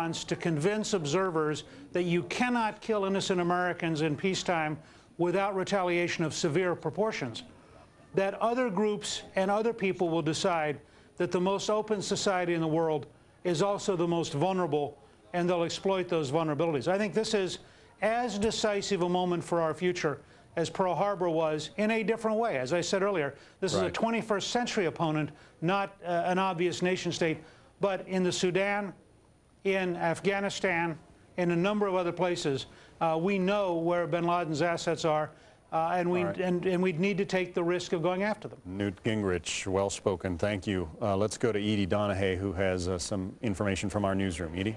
response to convince observers that you cannot kill innocent Americans in peacetime without retaliation of severe proportions, that other groups and other people will decide that the most open society in the world is also the most vulnerable, and they'll exploit those vulnerabilities. I think this is as decisive a moment for our future as Pearl Harbor was, in a different way. As I said earlier, this is a 21st century opponent, not an obvious nation state, but in the Sudan, in Afghanistan, in a number of other places, we know where bin Laden's assets are, and we'd need to take the risk of going after them. Newt Gingrich, well-spoken. Thank you. Let's go to Edie Donahue, who has some information from our newsroom. Edie?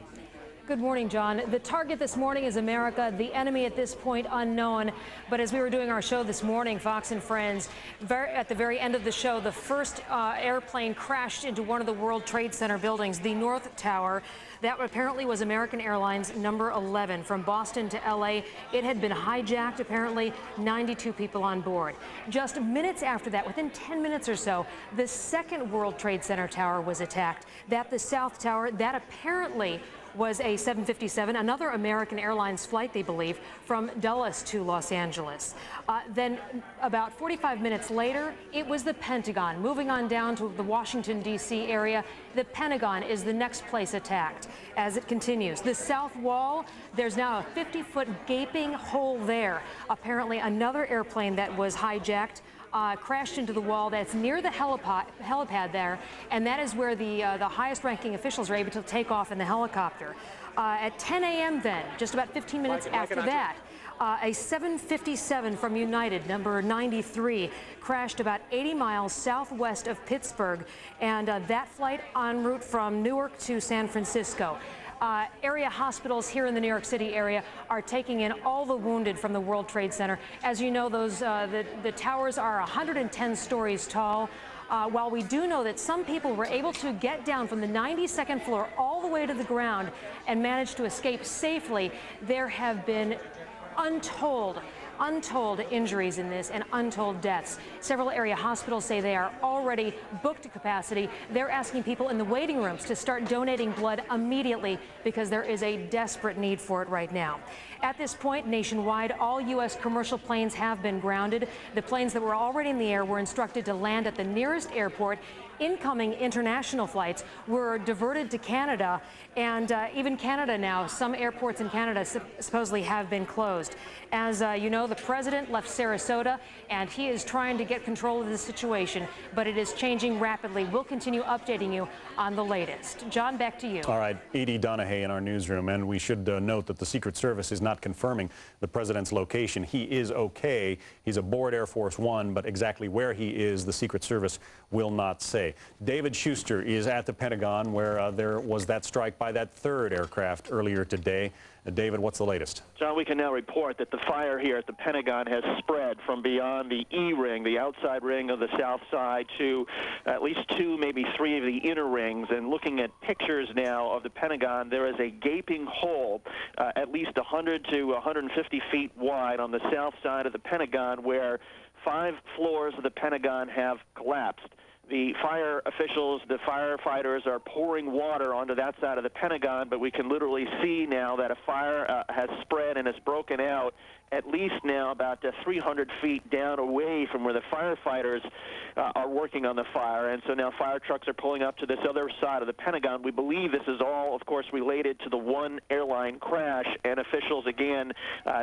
Good morning, John. The target this morning is America, the enemy at this point unknown. But as we were doing our show this morning, Fox and Friends, at the very end of the show, the first airplane crashed into one of the World Trade Center buildings, the North Tower. That apparently was American Airlines number 11 from Boston to L.A. It had been hijacked, apparently 92 people on board. Just minutes after that, within 10 minutes or so, the second World Trade Center tower was attacked. That the South Tower, that apparently was a 757, another American Airlines flight, they believe, from Dulles to Los Angeles. Then about 45 minutes later, it was the Pentagon. Moving on down to the Washington, D.C. area, the Pentagon is the next place attacked. As it continues, the South Wall, there's now a 50-foot gaping hole there. Apparently another airplane that was hijacked crashed into the wall that's near the helipad there, and that is where the highest-ranking officials are able to take off in the helicopter. At 10 a.m. then, just about 15 minutes after that, a 757 from United, number 93, crashed about 80 miles southwest of Pittsburgh, and that flight en route from Newark to San Francisco. Area hospitals here in the New York City area are taking in all the wounded from the World Trade Center. As you know, those the towers are 110 stories tall. While we do know that some people were able to get down from the 92nd floor all the way to the ground and manage to escape safely, there have been untold injuries in this and untold deaths. Several area hospitals say they are already booked to capacity. They're asking people in the waiting rooms to start donating blood immediately because there is a desperate need for it right now. At this point, nationwide, all U.S. commercial planes have been grounded. The planes that were already in the air were instructed to land at the nearest airport. Incoming international flights were diverted to Canada, and even Canada now, some airports in Canada supposedly have been closed. As you know, the president left Sarasota, and he is trying to get control of the situation, but it is changing rapidly. We'll continue updating you on the latest. John, back to you. All right, Edie Donahue in our newsroom, and we should note that the Secret Service is not confirming the president's location. He is okay. He's aboard Air Force One, but exactly where he is, the Secret Service will not say. David Schuster is at the Pentagon, where there was that strike by that third aircraft earlier today. David, what's the latest? John, we can now report that the fire here at the Pentagon has spread from beyond the E ring, the outside ring of the south side, to at least two, maybe three of the inner rings. And looking at pictures now of the Pentagon, there is a gaping hole at least 100 to 150 feet wide on the south side of the Pentagon, where 5 floors of the Pentagon have collapsed. The fire officials, the firefighters are pouring water onto that side of the Pentagon, but we can literally see now that a fire has spread and has broken out at least now about 300 feet down away from where the firefighters are working on the fire. And so now fire trucks are pulling up to this other side of the Pentagon. We believe this is all, of course, related to the one airline crash, and officials again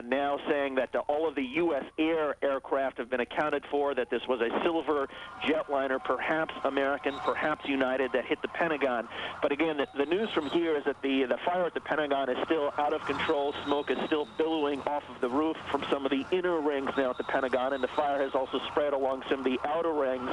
now saying that all of the U.S. aircraft have been accounted for, that this was a silver jetliner, perhaps American, perhaps United, that hit the Pentagon. But again, the news from here is that the fire at the Pentagon is still out of control. Smoke is still billowing off of the roof from some of the inner rings now at the Pentagon, and the fire has also spread along some of the outer rings,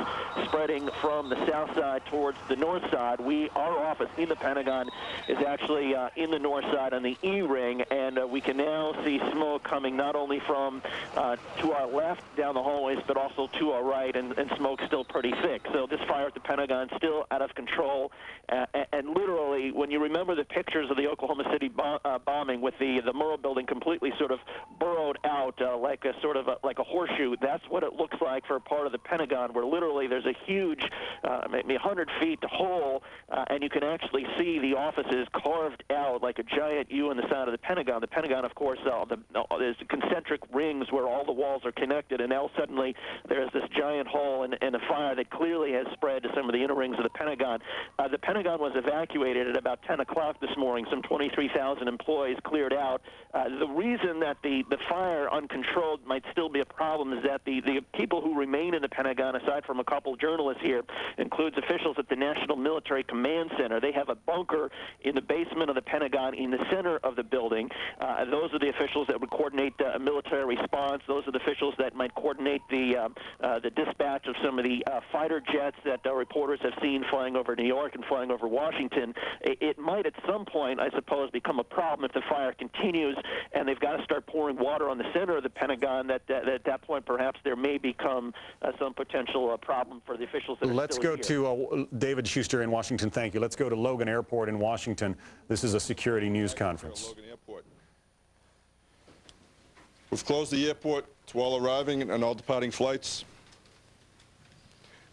spreading from the south side towards the north side. Our office in the Pentagon is actually in the north side on the E ring, and we can now see smoke coming not only from to our left down the hallways, but also to our right, and smoke still pretty thick. So this fire at the Pentagon still out of control. And literally, when you remember the pictures of the Oklahoma City bombing with the Murrah building completely sort of burrowed out like a horseshoe, that's what it looks like for a part of the Pentagon, where literally there's a huge, maybe 100 feet hole, and you can actually see the offices carved out like a giant U in the side of the Pentagon. The Pentagon, of course, there's concentric rings where all the walls are connected, and now suddenly there's this giant hole and a fire that clearly has spread to some of the inner rings of the Pentagon. The Pentagon was evacuated at about 10 o'clock this morning. Some 23,000 employees cleared out. The reason that the fire uncontrolled might still be a problem is that the people who remain in the Pentagon, aside from a couple journalists here, includes officials at the National Military Command Center. They have a bunker in the basement of the Pentagon in the center of the building. Those are the officials that would coordinate a military response. Those are the officials that might coordinate the dispatch of some of the fighter jets that reporters have seen flying over New York and flying over Washington. It might at some point, I suppose, become a problem if the fire continues and they've got to start pouring water on the center of the Pentagon. At that point, perhaps there may become some potential problem for the officials that Let's go to David Schuster in Washington. Thank you. Let's go to Logan Airport in Washington. This is a security news conference. Logan Airport. We've closed the airport to all arriving and all departing flights.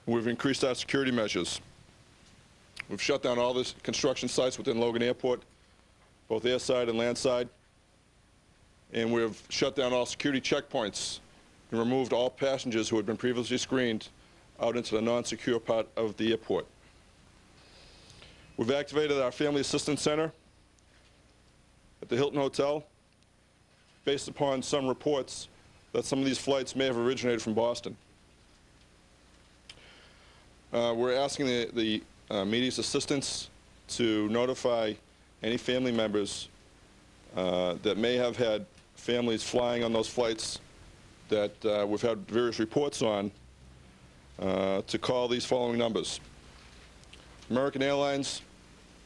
We've increased our security measures. We've shut down all the construction sites within Logan Airport, both airside and landside. And we've shut down all security checkpoints and removed all passengers who had been previously screened out into the non-secure part of the airport. We've activated our Family Assistance Center at the Hilton Hotel based upon some reports that some of these flights may have originated from Boston. We're asking the media's assistance to notify any family members that may have had families flying on those flights that we've had various reports on to call these following numbers. American Airlines,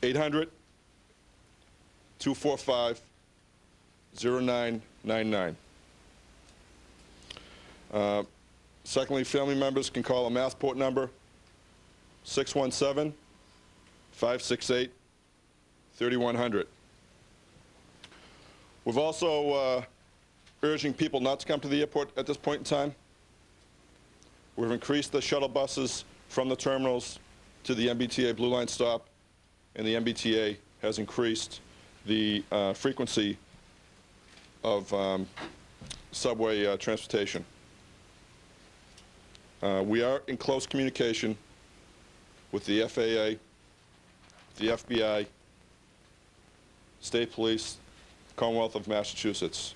800-245-0999. Secondly, family members can call a Massport number, 617-568-3100. We've also urging people not to come to the airport at this point in time. We've increased the shuttle buses from the terminals to the MBTA Blue Line stop, and the MBTA has increased the frequency of subway transportation. We are in close communication with the FAA, the FBI, State Police, Commonwealth of Massachusetts.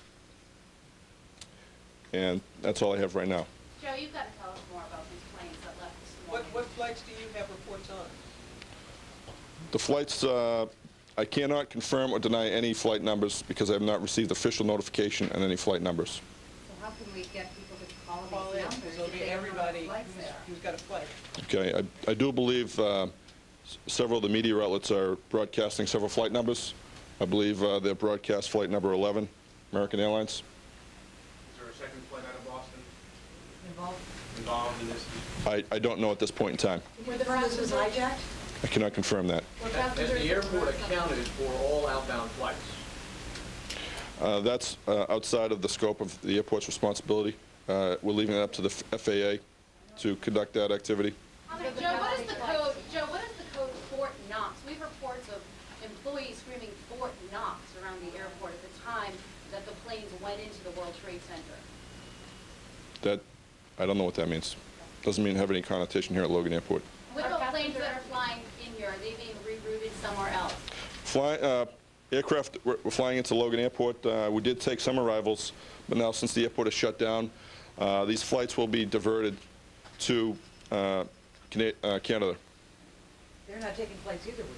And that's all I have right now. Joe, you've got to tell us more about these planes that left this morning. What flights do you have reports on? The flights, I cannot confirm or deny any flight numbers because I have not received official notification on any flight numbers. So how can we get people to call In. these numbers? So it'll be everybody who's got a flight. Okay, I do believe several of the media outlets are broadcasting several flight numbers. I believe they broadcast flight number 11, American Airlines. Is there a second flight out of Boston Involved? involved in this? I don't know at this point in time. Were the passengers hijacked? I cannot confirm that. Has the airport accounted for all outbound flights? That's outside of the scope of the airport's responsibility. We're leaving it up to the FAA to conduct that activity. Joe, what is the code? Joe, what is the code Fort Knox? We have reports of employees screaming Fort Knox around the airport at the time that the planes went into the World Trade Center. I don't know what that means. Doesn't mean have any connotation here at Logan Airport. With the planes that are flying in here, are they being rerouted somewhere else? Aircraft were flying into Logan Airport. We did take some arrivals, but now since the airport is shut down, these flights will be diverted to Canada. They're not taking flights either with you.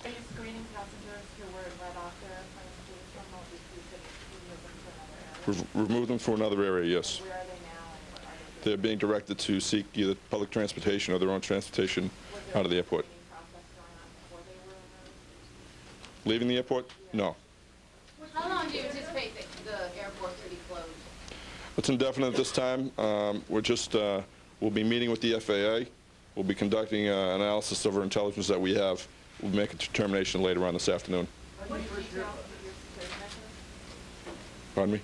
Are you screening passengers who were let off their airplanes to the terminal because you could remove them to another area? Remove them for another area, yes. Where are they now and what are they doing? They're being directed to seek either public transportation or their own transportation out of the airport. Was there a screening process going on before they were removed? Leaving the airport? No. How long do you anticipate that the airport to be closed? It's indefinite at this time. We're just We'll be meeting with the FAA. We'll be conducting an analysis of our intelligence that we have. We'll make a determination later on this afternoon. Pardon me?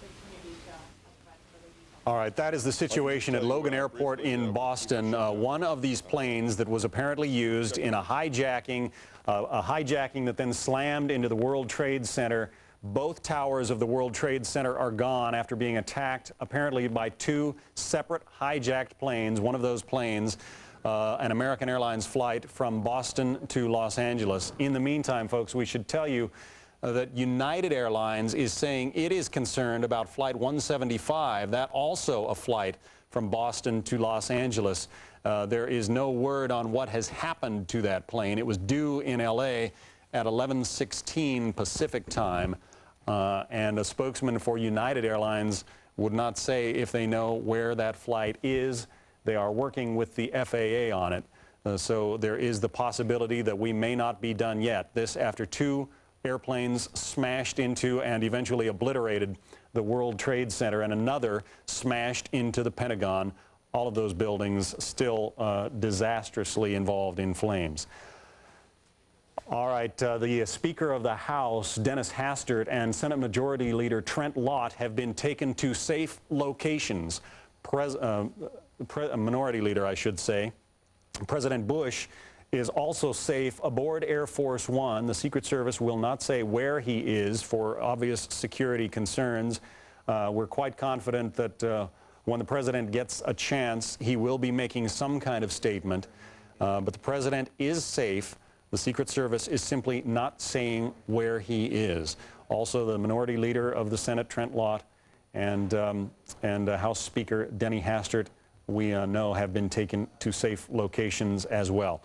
All right, that is the situation at Logan Airport in Boston. One of these planes that was apparently used in a hijacking that then slammed into the World Trade Center. Both towers of the World Trade Center are gone after being attacked apparently by two separate hijacked planes. One of those planes, an American Airlines flight from Boston to Los Angeles. In the meantime, folks, we should tell you that United Airlines is saying it is concerned about Flight 175, that also a flight from Boston to Los Angeles. There is no word on what has happened to that plane. It was due in L.A. at 11:16 Pacific time, and a spokesman for United Airlines would not say if they know where that flight is. They are working with the FAA on it, so there is the possibility that we may not be done yet. This after two airplanes smashed into and eventually obliterated the World Trade Center, and another smashed into the Pentagon. All of those buildings still disastrously involved in flames. All right, the Speaker of the House, Dennis Hastert, and Senate Majority Leader Trent Lott have been taken to safe locations. Minority Leader, I should say. President Bush is also safe aboard Air Force One. The Secret Service will not say where he is for obvious security concerns. We're quite confident that when the president gets a chance, he will be making some kind of statement. But the president is safe. The Secret Service is simply not saying where he is. Also, the Minority Leader of the Senate, Trent Lott, and House Speaker Denny Hastert, we know have been taken to safe locations as well.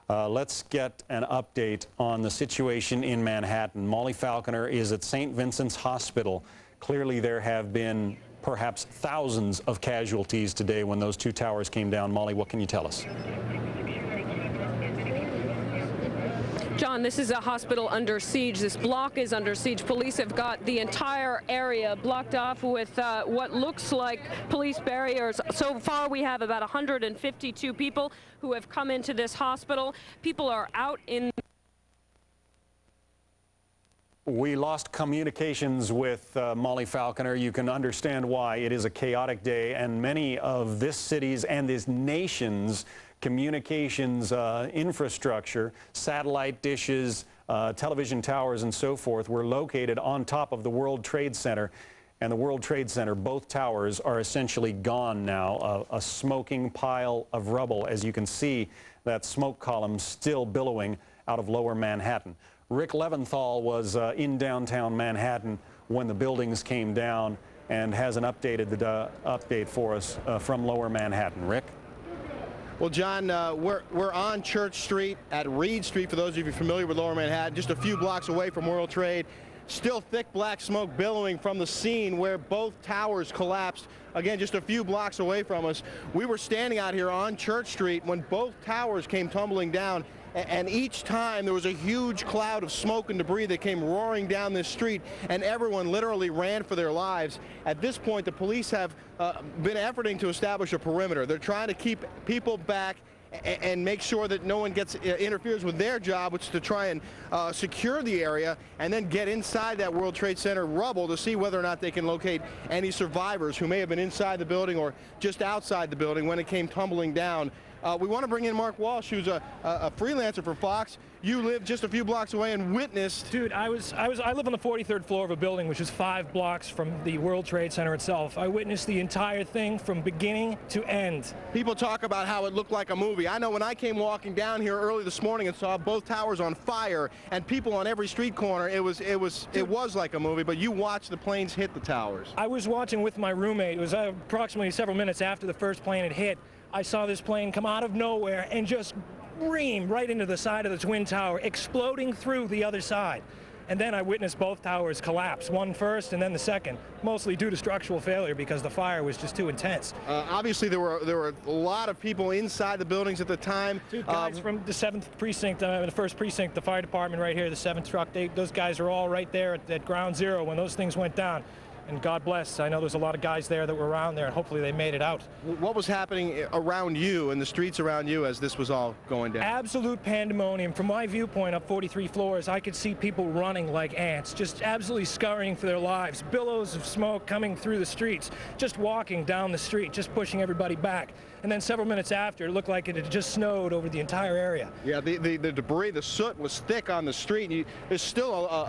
Let's get an update on the situation in Manhattan. Molly Falconer is at St. Vincent's Hospital. Clearly there have been perhaps thousands of casualties today when those two towers came down. Molly, what can you tell us? John, this is a hospital under siege. This block is under siege. Police have got the entire area blocked off with what looks like police barriers. So far, we have about 152 people who have come into this hospital. People are out in... We lost communications with Molly Falconer. You can understand why. It is a chaotic day, and many of this city's and this nation's communications infrastructure, satellite dishes, television towers, and so forth were located on top of the World Trade Center. And the World Trade Center, both towers are essentially gone now, a smoking pile of rubble. As you can see, that smoke column still billowing out of lower Manhattan. Rick Leventhal was in downtown Manhattan when the buildings came down and has an update for us from lower Manhattan. Rick? Well, John, we're on Church Street at Reed Street, for those of you familiar with lower Manhattan, just a few blocks away from World Trade. Still thick black smoke billowing from the scene where both towers collapsed. Again, just a few blocks away from us. We were standing out here on Church Street when both towers came tumbling down. And each time there was a huge cloud of smoke and debris that came roaring down this street, and everyone literally ran for their lives. At this point, the police have been efforting to establish a perimeter. They're trying to keep people back and make sure that no one interferes with their job, which is to try and secure the area and then get inside that World Trade Center rubble to see whether or not they can locate any survivors who may have been inside the building or just outside the building when it came tumbling down. We want to bring in Mark Walsh, who's a freelancer for Fox. You live just a few blocks away and witnessed. Dude, I live on the 43rd floor of a building, which is 5 blocks from the World Trade Center itself. I witnessed the entire thing from beginning to end. People talk about how it looked like a movie. I know when I came walking down here early this morning and saw both towers on fire and people on every street corner, it was like a movie. But you watched the planes hit the towers. I was watching with my roommate. It was approximately several minutes after the first plane had hit. I saw this plane come out of nowhere and just ream right into the side of the Twin Tower, exploding through the other side. And then I witnessed both towers collapse, one first and then the second, mostly due to structural failure because the fire was just too intense. Obviously, there were a lot of people inside the buildings at the time. Two guys from the 7th precinct, the 1st precinct, the fire department right here, the 7th truck, those guys are all right there at ground zero when those things went down. And God bless, I know there's a lot of guys there that were around there, and hopefully they made it out. What was happening around you, in the streets around you, as this was all going down? Absolute pandemonium. From my viewpoint up 43 floors, I could see people running like ants, just absolutely scurrying for their lives. Billows of smoke coming through the streets, just walking down the street, just pushing everybody back. And then several minutes after, it looked like it had just snowed over the entire area. Yeah, the debris, the soot was thick on the street. There's still a